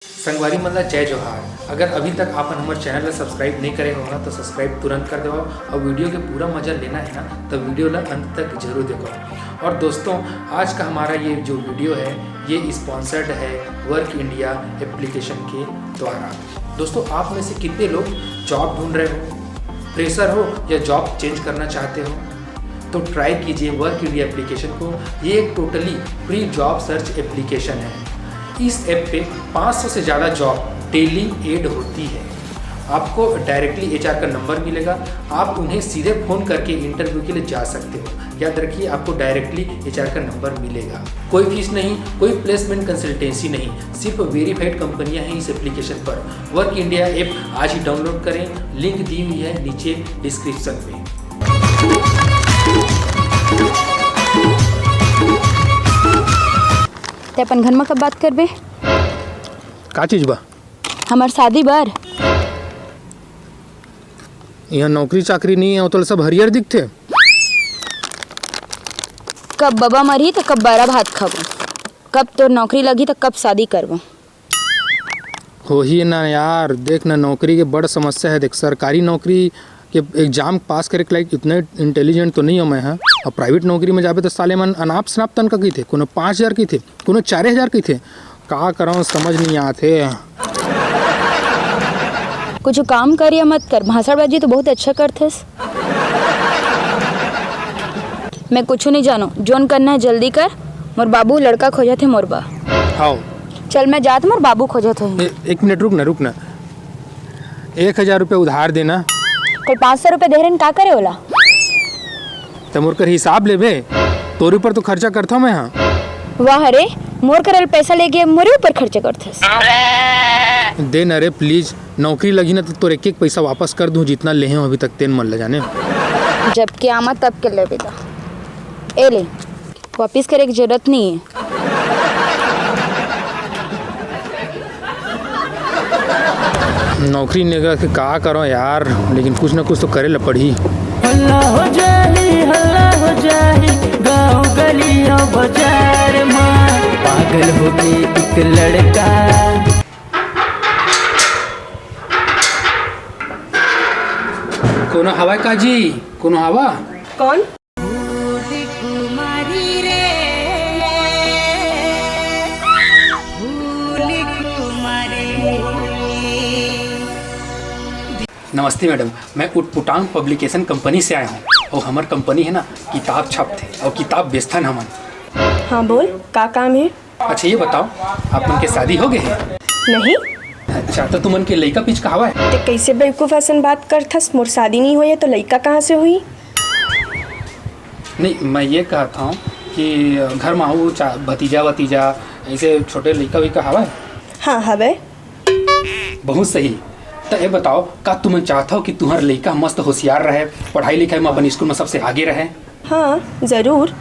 संगवारी मन ला जय जोहार। अगर अभी तक आप हमारे चैनल ला सब्सक्राइब नहीं करे हो ना तो सब्सक्राइब तुरंत कर दो और वीडियो के पूरा मजा लेना है ना तो वीडियो ला अंत तक जरूर देखो। और दोस्तों आज का हमारा ये जो वीडियो है ये स्पॉन्सर्ड है वर्क इंडिया एप्लीकेशन के द्वारा। दोस्तों आप में से कितने लोग जॉब ढूंढ रहे हो, फ्रेशर हो या जॉब चेंज करना चाहते हो, तो ट्राई कीजिए वर्क इंडिया एप्लीकेशन को। ये एक totally free job search application है। इस ऐप पे 500 से ज़्यादा जॉब डेली ऐड होती है। आपको डायरेक्टली एचआर का नंबर मिलेगा, आप उन्हें सीधे फ़ोन करके इंटरव्यू के लिए जा सकते हो। याद रखिए आपको डायरेक्टली एचआर का नंबर मिलेगा। कोई फीस नहीं, कोई प्लेसमेंट कंसल्टेंसी नहीं, सिर्फ वेरीफाइड कंपनियां हैं इस एप्लीकेशन पर। वर्क इंडिया ऐप आज ही डाउनलोड करें, लिंक दी हुई है नीचे डिस्क्रिप्शन में। ते अपन घर में कब बात करबे? का चीज बा? हमार शादी बार। यहाँ नौकरी चाकरी नहीं है तो सब हरियर दिखते। कब बाबा मरी तो कब बारा भात खाबो, कब तो नौकरी लगी तो कब शादी करबो। हो ही ना यार, देख ना नौकरी के बड़ समस्या है। देख सरकारी नौकरी के एग्जाम पास करे के लायक इतने इंटेलिजेंट तो नहीं हूँ मैं। हाँ, और प्राइवेट नौकरी में जाबे तो साले मन अनाप शनाप तनका की थे, कोनो 5,000 की थे, कोनो 4,000 की थे। का कराऊँ समझ नहीं आते। कुछ काम कर या मत कर, भाषणबाजी तो बहुत अच्छा करथस। मैं कुछ नहीं जानो, जोन करना है जल्दी कर। मोर बाबू लड़का खोजत है मोर बा। हाँ चल मैं जात, मोर बाबू खोजत है। एक मिनट रुक ना 1,000 रुपये उधार देना। कोई 500 रुपये दे रहे का करे होला? तो मोर कर हिसाब लेबे, तोरे ऊपर तो खर्चा करता हूँ मैं। हाँ वाह रे, मोर करल पैसा लेके मोरे ऊपर खर्चा करथस। दे ना रे प्लीज, नौकरी लगी ना तो तोर एक पैसा वापस कर दूँ जितना ले अभी तक तेन मन ले जाने। जब के आमा तब के ले बेटा, ए ले वापिस करे की जरूरत नहीं है। नौकरी निकल के का करो यार, लेकिन कुछ ना कुछ तो करे ला पड़ी। हल्ला हो जाही गाँव गली और बाजार में पागल हो गई एक लड़का। कोनो हवा काजी, कोनो हवा? कौन? नमस्ते मैडम, मैं उटपुटांग पब्लिकेशन कंपनी से आया हूँ और हमार कंपनी है ना किताब छपते और किताब बेचता है हमन। हाँ बोल, का काम है? अच्छा ये बताओ आप मन के शादी हो गए हैं? नहीं अच्छा तो तुमन के लड़का पीछ कहाँ है? ते कैसे बेवकूफ़ ऐसन बात करथस? मोर शादी नहीं हुई है तो लड़का कहाँ से हुई? नहीं मैं ये कहता हूँ कि घर में आऊ भतीजा ऐसे छोटे लड़का वैका हवा है? हाँ हवे। बहुत सही। तो ये बताओ का तुम चाहता हो कि तुम्हारा लड़का मस्त होशियार रहे, पढ़ाई लिखाई में अपन स्कूल में सबसे आगे रहे? हाँ ज़रूर।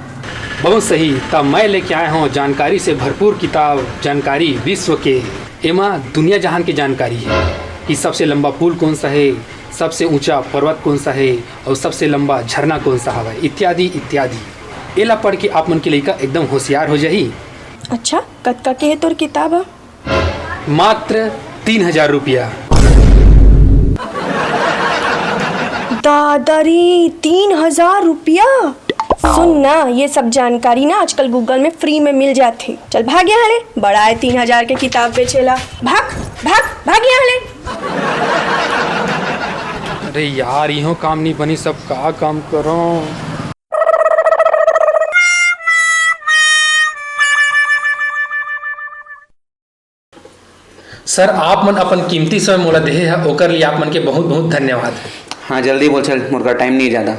बहुत सही। तब मैं लेके आया हूँ जानकारी से भरपूर किताब, जानकारी विश्व के। एमा दुनिया जहान की जानकारी है कि सबसे लंबा पुल कौन सा है, सबसे ऊंचा पर्वत कौन सा है और सबसे लंबा झरना कौन सा हवा, इत्यादि इत्यादि। एला पढ़ के आप मन के लड़का एकदम होशियार हो जाही। अच्छा कतका के है तोर किताब? मात्र 3,000 रुपया। दादारी 3,000 रुपया? सुन ना, ये सब जानकारी ना आजकल गूगल में फ्री में मिल जाती। चल भाग यहाँ ले, बड़ा है 3,000 के किताब बेचेला। भाग भाग भाग यहाँ ले। अरे यार इहो काम नहीं बनी, सब का काम करो। सर आप मन अपन कीमती समय मोला देहे है, ओकर लिए आप मन के बहुत बहुत धन्यवाद। हाँ जल्दी बोल चल, मुर्गा टाइम नहीं ज़्यादा।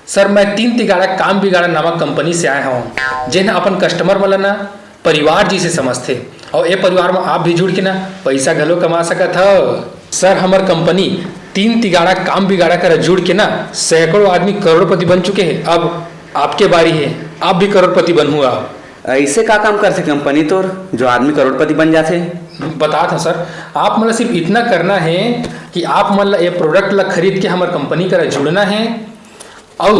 सर मैं 3 तिगाड़ा काम बिगाड़ा नामक कंपनी से आया हूँ, जिन्हें अपन कस्टमर वाला ना परिवार जी से समझते और ये परिवार में आप भी जुड़ के ना पैसा घलो कमा सकत हो। सर हमार कंपनी 3 तिगाड़ा काम बिगाड़ा कर जुड़ के ना सैकड़ों आदमी करोड़पति बन चुके हैं। अब आपके बारी है, आप भी करोड़पति बनूंगा। ऐसे का काम करते कंपनी तोर जो आदमी करोड़पति बन जाते? बता था सर, आप मतलब सिर्फ इतना करना है कि आप मतलब ये प्रोडक्ट ला खरीद के हमारे कंपनी का जुड़ना है और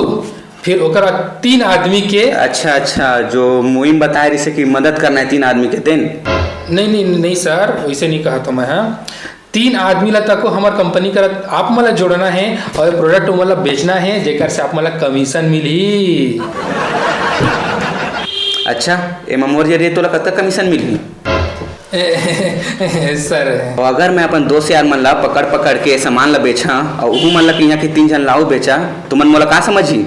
फिर ओकरा 3 आदमी के। अच्छा जो मुहिम बताए जैसे कि मदद करना है 3 आदमी के दिन। नहीं सर, वैसे नहीं कहा तो मैं। हाँ, 3 आदमी ला तक हमार कंपनी कर आप मला जोड़ना है और प्रोडक्ट मला बेचना है, जेकर से आप मला कमीशन मिली। अच्छा, एमा मोर जरिए तोला कतका कमीशन मिलही? सर और अगर मैं अपन दोस्त यार मन ला पकड़ के सामान ला बेचा और ऊ मन ला यहाँ के 3 जन लाऊ बेचा तो मन मोला का समझी?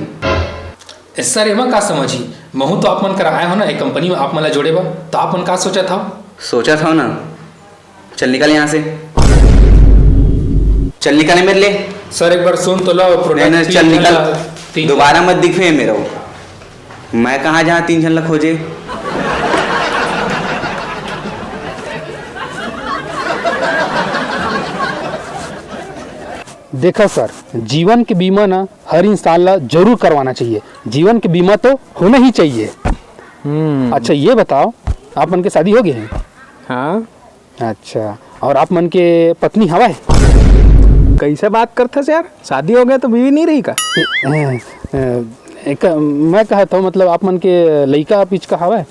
सर एमा का समझी, महू तो आप मन कर आए हो ना एक कंपनी में, आप मला जोड़े बा तो आप मन का सोचा था? सोचा था ना। चल निकल यहाँ से, चल निकल मेरे ले। सर एक बार सुन तो लो, नहीं, चल निकल, दोबारा मत दिखे मेरा। मैं कहाँ जहाँ 3 जन ला खोजे। देखा सर, जीवन के बीमा ना हर इंसान ला जरूर करवाना चाहिए। जीवन के बीमा तो होना ही चाहिए। अच्छा ये बताओ, आप मन के शादी हो गए हैं? हाँ। अच्छा, और आप मन के पत्नी हवा है? कैसे बात करते यार, शादी हो गया तो बीवी नहीं रही का? एक मैं कहा था मतलब आप मन के लड़का पीछ का हवा है?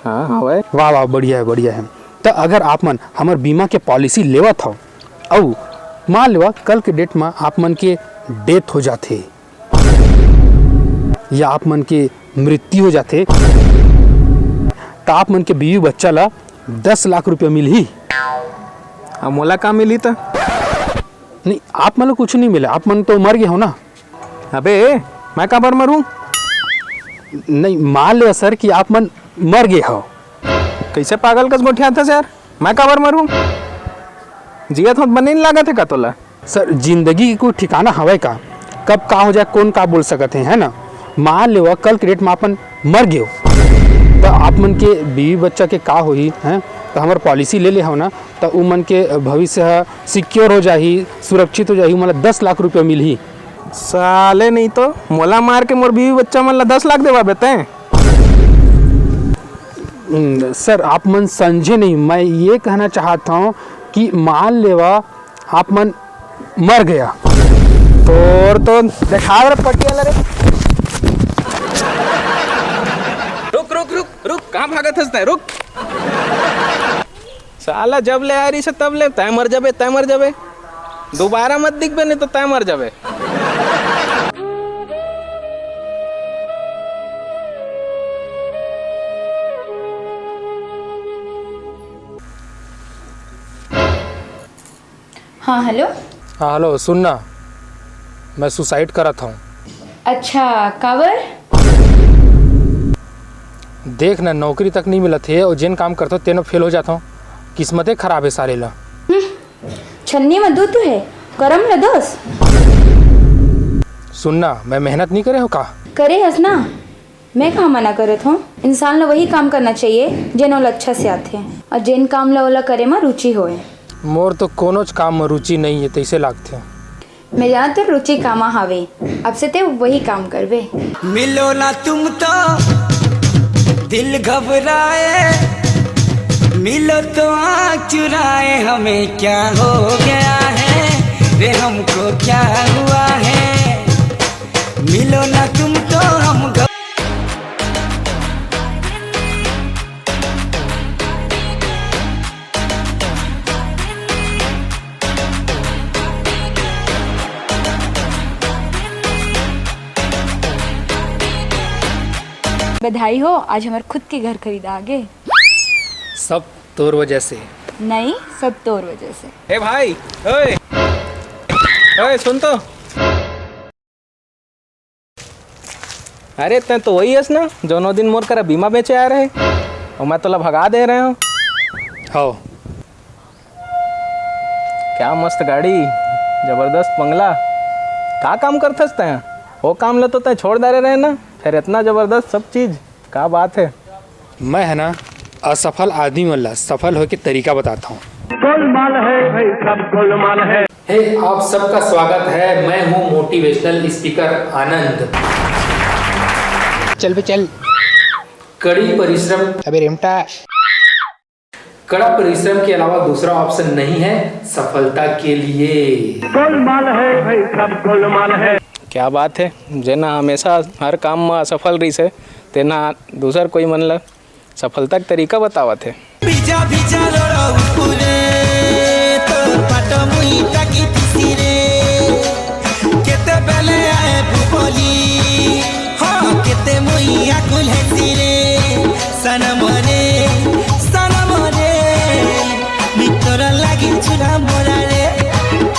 हाँ हवा है। वाह वाह, बढ़िया है। तो अगर आप मन हमार बीमा के पॉलिसी लेवत हो और मान लो कल के डेट में आप मन के डेथ हो जाते या आप मन के मृत्यु हो जाते तो आप मन के बीवी बच्चा ला 10 लाख रुपया मिलही। मोला का मिली तो? नहीं, आप मन कुछ नहीं मिला, आप मन तो मर गए हो ना। अबे मैं कहाँ पर मरूं? नहीं, मान लो सर कि आप मन मर गए हो। कैसे पागल कस गोठिया था यार, मैं कहाँ पर मरूं? जियत हो बने नहीं लागत है का तोला? सर जिंदगी की कोई ठिकाना हवे का, कब का हो जाए कौन का बोल सकते हैं, है ना। मान लो कल के डेट में अपन मर गए तो आप मन के बीवी बच्चा के का होही हैं, तो हमार पॉलिसी ले ले हो ना, तो उ मन के भविष्य सिक्योर हो जाही, सुरक्षित हो जाही, मतलब 10 लाख रुपया मिलही। साले नहीं तो मोला मार के मोर बीवी बच्चा मन ला 10 लाख देवा बेते। सर आप मन समझे नहीं, मैं ये कहना चाहता हूँ कि मान लेवा आप मन मर गया तो देखा रे पटियाला रे। रुक कहाँ भागत हंसते, रुक। साला जब ले आ रही से तब ले, तय मर जाबे, दोबारा मत दिखबे नहीं तो तय मर जाबे। हाँ हेलो। हाँ हेलो, सुनना, मैं सुसाइड करा था। अच्छा काबर? देख ना, नौकरी तक नहीं मिला थे और जिन काम करता तेनो फेल हो जाता हूँ। किस्मतें खराब है सारे ला। छन्नी में दूध है, करम ला दोस। सुनना, मैं मेहनत नहीं करे हो का? करे हस ना, मैं कहाँ मना करत हूँ। इंसान ला वही काम करना चाहिए जिन ओला अच्छा से आते हैं और जिन काम ला ओला करे में रुचि होए। मोर तो कोनोच काम में रुचि नहीं है, तैसे लागते। मैं जानत तो रुचि कामा हावे, अब से ते वही काम करबे। मिलो ना तुम तो दिल घबराए, मिलो तो आँख चुराए, हमें क्या हो गया है रे, हमको क्या हुआ है। मिलो ना तुम तो हम बधाई हो, आज हमारे खुद के घर खरीदा आगे। सब तोर वजह से नहीं, सब तोर वजह से। ए भाई, ओए सुन तो। अरे तै तो वही हस ना जो दिन मोर करा बीमा बेचे आ रहे और मैं तोला भगा दे रहे हूँ। हो। क्या मस्त गाड़ी, जबरदस्त बंगला, का काम करथस तै? वो काम ला तो तै छोड़ दे रहे ना, फिर इतना जबरदस्त सब चीज, क्या बात है। मैं है ना असफल आदमी वाला सफल होके तरीका बताता हूँ। गोलमाल है भाई, सब गोलमाल है। हे आप सबका स्वागत है, मैं हूँ मोटिवेशनल स्पीकर आनंद। चल बे चल। कड़ी परिश्रम, अबे रेमटा, कड़ा परिश्रम के अलावा दूसरा ऑप्शन नहीं है सफलता के लिए। गोलमाल है भाई, सब गोलमाल है। क्या बात है, जेना हमेशा हर काम में असफल रही से तेना दूसर कोई मन ला सफलता के तरीका बतावत है। भिजा भिजा रोड़ा